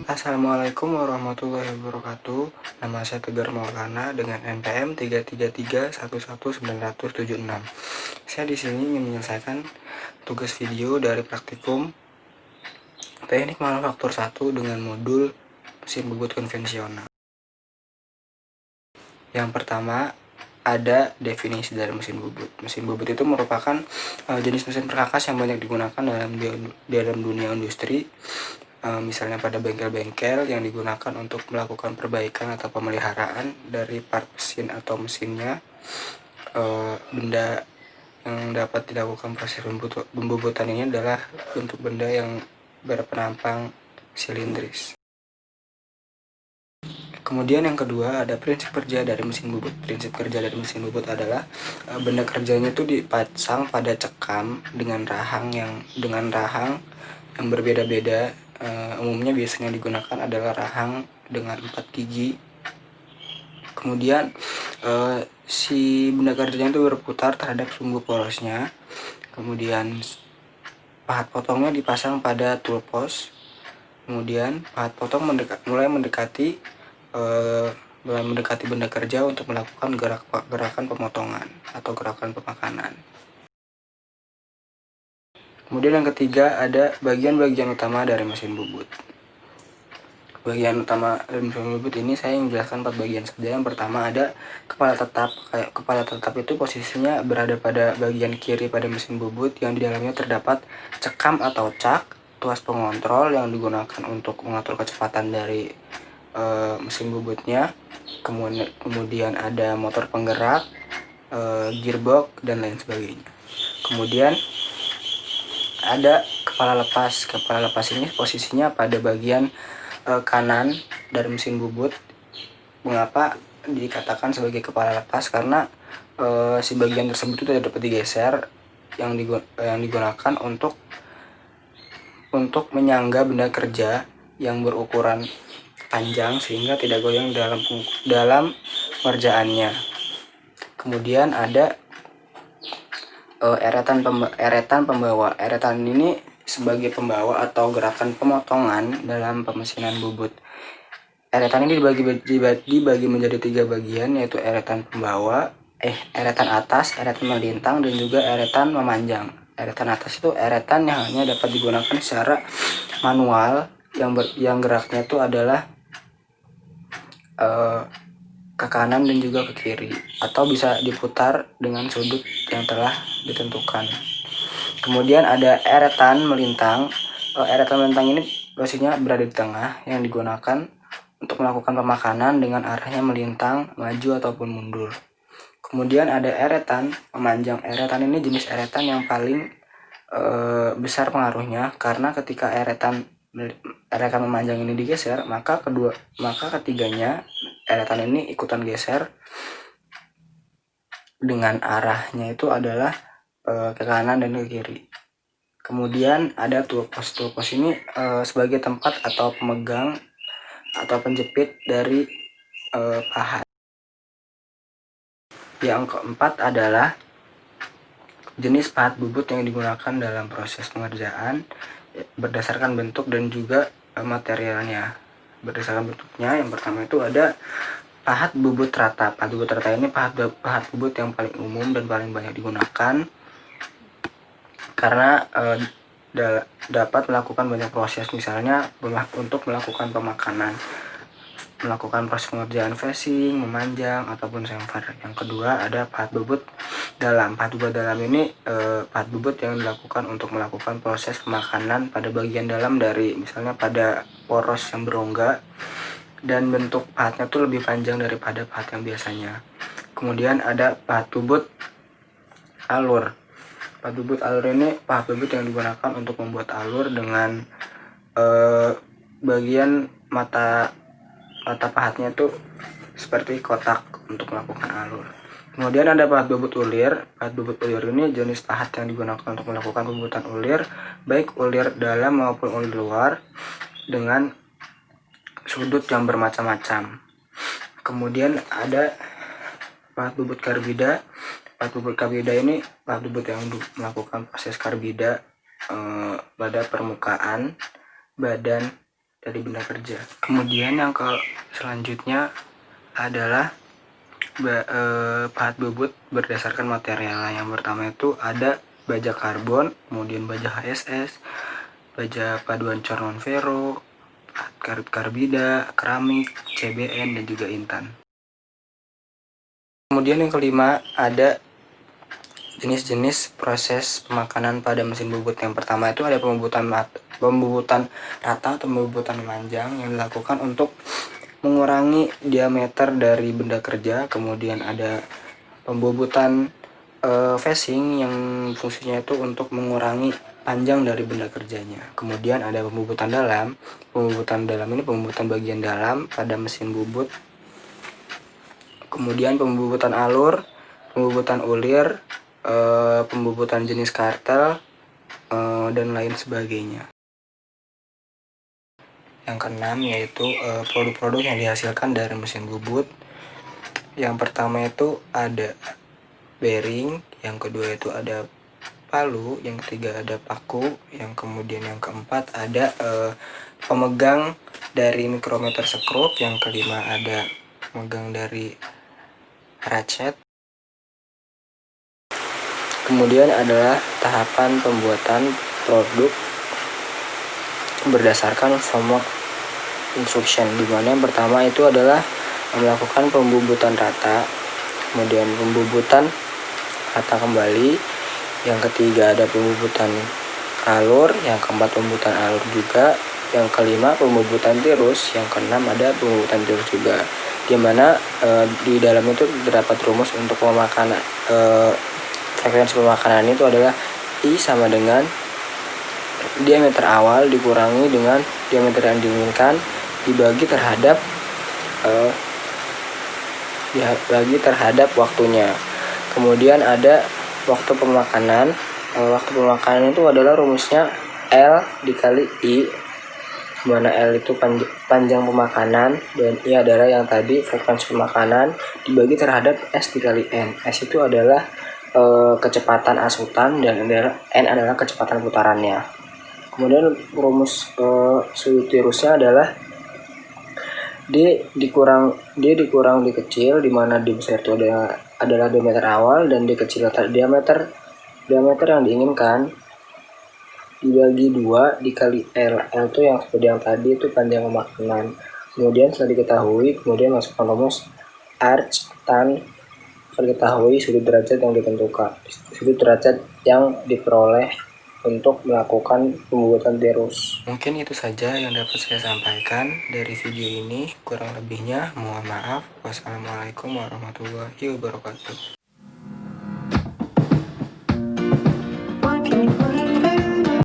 Assalamualaikum warahmatullahi wabarakatuh. Nama saya Tegar Maulana dengan NPM 333119976. Saya di sini ingin menyelesaikan tugas video dari praktikum Teknik Manufaktur 1 dengan modul mesin bubut konvensional. Yang pertama, ada definisi dari mesin bubut. Mesin bubut itu merupakan jenis mesin perkakas yang banyak digunakan dalam dunia industri. Misalnya pada bengkel-bengkel yang digunakan untuk melakukan perbaikan atau pemeliharaan dari part mesin atau mesinnya. Benda yang dapat dilakukan proses pembubutan ini adalah bentuk benda yang berpenampang silindris. Kemudian yang kedua ada prinsip kerja dari mesin bubut. Prinsip kerja dari mesin bubut adalah benda kerjanya itu dipasang pada cekam dengan rahang yang berbeda-beda. Umumnya biasanya digunakan adalah rahang dengan 4 gigi. Kemudian si benda kerjanya itu berputar terhadap sumbu porosnya. Kemudian pahat potongnya dipasang pada tool post. Kemudian pahat potong mulai mendekati benda kerja untuk melakukan gerakan pemotongan atau gerakan pemakanan. Kemudian yang ketiga ada bagian-bagian utama dari mesin bubut. Bagian utama dari mesin bubut ini saya ingin menjelaskan 4 bagian saja. Yang pertama ada kepala tetap. Kepala tetap itu posisinya berada pada bagian kiri pada mesin bubut yang di dalamnya terdapat cekam atau cak, tuas pengontrol yang digunakan untuk mengatur kecepatan dari mesin bubutnya. Kemudian ada motor penggerak, gearbox dan lain sebagainya. Kemudian ada kepala lepas. Kepala lepas ini posisinya pada bagian kanan dari mesin bubut. Mengapa dikatakan sebagai kepala lepas? Karena si bagian tersebut itu tidak dapat digeser, yang digunakan untuk menyangga benda kerja yang berukuran panjang sehingga tidak goyang dalam pengerjaannya. Kemudian ada eretan pembawa. Eretan ini sebagai pembawa atau gerakan pemotongan dalam pemesinan bubut. Eretan ini dibagi menjadi 3 bagian, yaitu eretan pembawa, eretan atas, eretan melintang, dan juga eretan memanjang. Eretan atas itu eretan yang hanya dapat digunakan secara manual, yang geraknya itu adalah ke kanan dan juga ke kiri, atau bisa diputar dengan sudut yang telah ditentukan. Kemudian ada eretan melintang. Eretan melintang ini posisinya berada di tengah, yang digunakan untuk melakukan pemakanan dengan arahnya melintang, maju ataupun mundur. Kemudian ada eretan memanjang. Eretan ini jenis eretan yang paling besar pengaruhnya, karena ketika eretan memanjang ini digeser, maka ketiganya eretan ini ikutan geser dengan arahnya itu adalah ke kanan dan ke kiri. Kemudian ada tool post. Tool post ini sebagai tempat atau pemegang atau penjepit dari pahat. Yang keempat adalah jenis pahat bubut yang digunakan dalam proses pengerjaan berdasarkan bentuk dan juga materialnya. Berdasarkan bentuknya, yang pertama itu ada pahat bubut rata. Pahat bubut rata ini pahat bubut yang paling umum dan paling banyak digunakan karena dapat melakukan banyak proses, misalnya untuk melakukan pemakanan, melakukan proses pengerjaan facing, memanjang, ataupun chamfer. Yang kedua ada pahat bubut dalam. Pahat bubut dalam ini pahat bubut yang dilakukan untuk melakukan proses pemakanan pada bagian dalam dari, misalnya pada poros yang berongga, dan bentuk pahatnya tuh lebih panjang daripada pahat yang biasanya. Kemudian ada pahat bubut alur. Pahat bubut alur ini pahat bubut yang digunakan untuk membuat alur dengan bagian mata pahatnya itu seperti kotak untuk melakukan alur. Kemudian ada pahat bubut ulir. Pahat bubut ulir ini jenis pahat yang digunakan untuk melakukan pembubutan ulir, baik ulir dalam maupun ulir luar, dengan sudut yang bermacam-macam. Kemudian ada pahat bubut karbida. Pahat bubut karbida ini pahat bubut yang melakukan proses karbida pada permukaan badan dari benda kerja. Kemudian yang selanjutnya adalah pahat bubut berdasarkan material. Yang pertama itu ada baja karbon, kemudian baja HSS, baja paduan cor non ferro, karet karbida, keramik, CBN, dan juga intan. Kemudian yang kelima ada jenis-jenis proses pemakanan pada mesin bubut. Yang pertama itu ada pembubutan rata atau pembubutan panjang yang dilakukan untuk mengurangi diameter dari benda kerja. Kemudian ada pembubutan facing yang fungsinya itu untuk mengurangi panjang dari benda kerjanya. Kemudian ada pembubutan dalam. Pembubutan dalam ini pembubutan bagian dalam pada mesin bubut. Kemudian pembubutan alur, pembubutan ulir, pembubutan jenis kartel, dan lain sebagainya. Yang keenam yaitu produk-produk yang dihasilkan dari mesin bubut. Yang pertama itu ada bearing, yang kedua itu ada palu, yang ketiga ada paku, yang kemudian yang keempat ada pemegang dari mikrometer skrup, yang kelima ada pemegang dari ratchet. Kemudian adalah tahapan pembuatan produk berdasarkan framework instruction, di mana yang pertama itu adalah melakukan pembubutan rata, kemudian pembubutan rata kembali, yang ketiga ada pembubutan alur, yang keempat pembubutan alur juga, yang kelima pembubutan tirus, yang keenam ada pembubutan tirus juga, di mana di dalam itu terdapat rumus untuk pemakanan. Frekuensi pemakanan itu adalah I sama dengan diameter awal dikurangi dengan diameter yang diinginkan dibagi terhadap waktunya. Kemudian ada waktu pemakanan. Waktu pemakanan itu adalah rumusnya L dikali I, mana L itu panjang pemakanan dan I adalah yang tadi frekuensi pemakanan dibagi terhadap S dikali N. S itu adalah kecepatan asutan dan N adalah kecepatan putarannya. Kemudian rumus suhu tirusnya adalah D dikurang D kecil, di mana D besar itu adalah diameter awal dan D kecil diameter yang diinginkan dibagi 2 dikali L. L itu yang seperti yang tadi itu panjang pemakanan. Kemudian setelah diketahui, kemudian masukkan rumus arc tan. Diketahui sudut derajat yang ditentukan, sudut derajat yang diperoleh untuk melakukan pembuatan tirus. Mungkin itu saja yang dapat saya sampaikan dari video ini. Kurang lebihnya mohon maaf. Wassalamualaikum warahmatullahi wabarakatuh.